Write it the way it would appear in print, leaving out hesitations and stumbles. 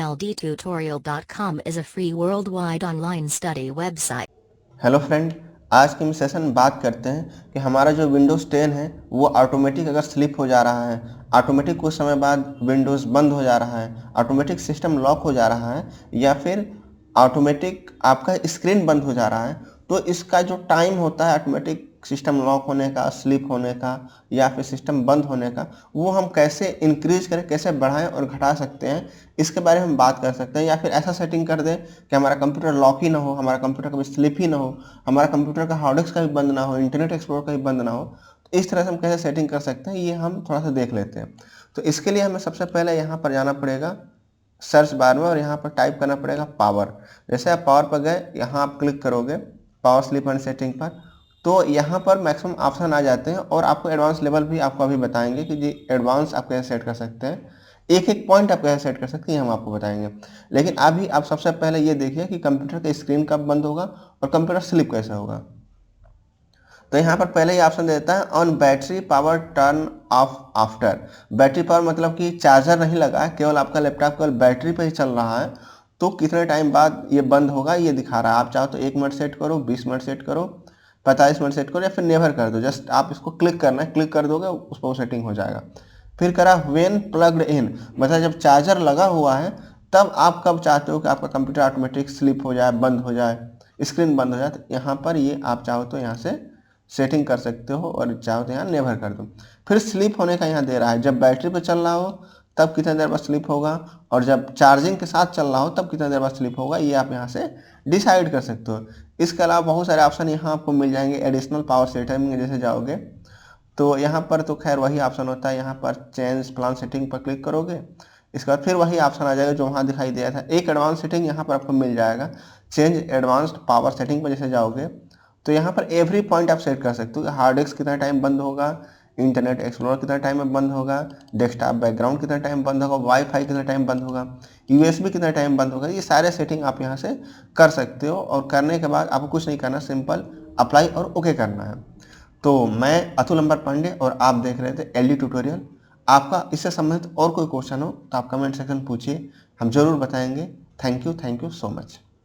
ldtutorial.com is a free worldwide online study website. Hello friend, आज के session में बात करते हैं कि हमारा जो विंडोज़ 10 है वो ऑटोमेटिक अगर स्लिप हो जा रहा है, ऑटोमेटिक कुछ समय बाद विंडोज़ बंद हो जा रहा है, ऑटोमेटिक सिस्टम लॉक हो जा रहा है या फिर ऑटोमेटिक आपका स्क्रीन बंद हो जा रहा है, तो इसका जो टाइम होता है ऑटोमेटिक सिस्टम लॉक होने का, स्लिप होने का या फिर सिस्टम बंद होने का, वो हम कैसे इंक्रीज करें, कैसे बढ़ाएं और घटा सकते हैं, इसके बारे में हम बात कर सकते हैं। या फिर ऐसा सेटिंग कर दें कि हमारा कंप्यूटर लॉक ही ना हो, हमारा कंप्यूटर कभी स्लिप ही ना हो, हमारा कंप्यूटर का हार्ड डिस्क का भी बंद ना हो, इंटरनेट एक्सप्लोरर का भी बंद ना हो। तो इस तरह से हम कैसे सेटिंग कर सकते हैं, ये हम थोड़ा सा देख लेते हैं। तो इसके लिए हमें सबसे पहले यहाँ पर जाना पड़ेगा सर्च बार में और यहाँ पर टाइप करना पड़ेगा पावर। जैसे आप पावर पर गए, यहाँ आप क्लिक करोगे पावर स्लिप एंड सेटिंग पर, तो यहाँ पर मैक्सिमम ऑप्शन आ जाते हैं और आपको एडवांस लेवल भी आपको अभी बताएंगे कि जी एडवांस आप कैसे सेट कर सकते हैं, एक एक पॉइंट आप कैसे सेट कर सकते हैं हम आपको बताएंगे। लेकिन अभी आप सबसे पहले ये देखिए कि कंप्यूटर का स्क्रीन कब बंद होगा और कंप्यूटर स्लिप कैसे होगा। तो यहाँ पर पहले ही ऑप्शन देता है on battery power turn off after. Battery power मतलब कि चार्जर नहीं लगा है, केवल आपका लैपटॉप केवल बैटरी पर ही चल रहा है, तो कितने टाइम बाद ये बंद होगा ये दिखा रहा है। आप चाहो तो 1 मिनट सेट करो, 20 मिनट सेट करो, 45 मिनट सेट करो या फिर नेवर कर दो। जस्ट आप इसको क्लिक करना है, क्लिक कर दोगे उस पर वो सेटिंग हो जाएगा। फिर करा व्हेन प्लग्ड इन, मतलब जब चार्जर लगा हुआ है तब आप कब चाहते हो कि आपका कंप्यूटर ऑटोमेटिक स्लिप हो जाए, बंद हो जाए, स्क्रीन बंद हो जाए। तो यहाँ पर ये आप चाहो तो यहाँ से सेटिंग कर सकते हो और चाहो तो यहाँ नेवर कर दो। फिर स्लिप होने का यहाँ दे रहा है, जब बैटरी पे चल रहा हो तब कितने देर बाद स्लिप होगा और जब चार्जिंग के साथ चल रहा हो तब कितने देर बाद स्लिप होगा, ये आप यहाँ से डिसाइड कर सकते हो। इसके अलावा बहुत सारे ऑप्शन यहाँ आपको मिल जाएंगे। एडिशनल पावर सेटिंग में जैसे जाओगे तो यहाँ पर तो खैर वही ऑप्शन होता है, यहाँ पर चेंज प्लान सेटिंग पर क्लिक करोगे, इसके बाद फिर वही ऑप्शन आ जाएगा जो वहाँ दिखाई दिया था। एक एडवांस सेटिंग यहाँ पर आपको मिल जाएगा, चेंज एडवांस्ड पावर सेटिंग पर जैसे जाओगे तो यहाँ पर एवरी पॉइंट आप सेट कर सकते हो कि हार्ड डिस्क कितना टाइम बंद होगा, इंटरनेट एक्सप्लोरर कितना टाइम में बंद होगा, डेस्कटॉप बैकग्राउंड कितना टाइम बंद होगा, वाईफाई कितना टाइम बंद होगा, यूएसबी कितना टाइम बंद होगा। ये सारे सेटिंग आप यहाँ से कर सकते हो और करने के बाद आपको कुछ नहीं करना, सिंपल अप्लाई और ओके करना है। तो मैं अतुल नंबर पांडे और आप देख रहे थे एलडी ट्यूटोरियल। आपका इससे संबंधित और कोई क्वेश्चन हो तो आप कमेंट सेक्शन पूछिए, हम जरूर बताएंगे। Thank you so much.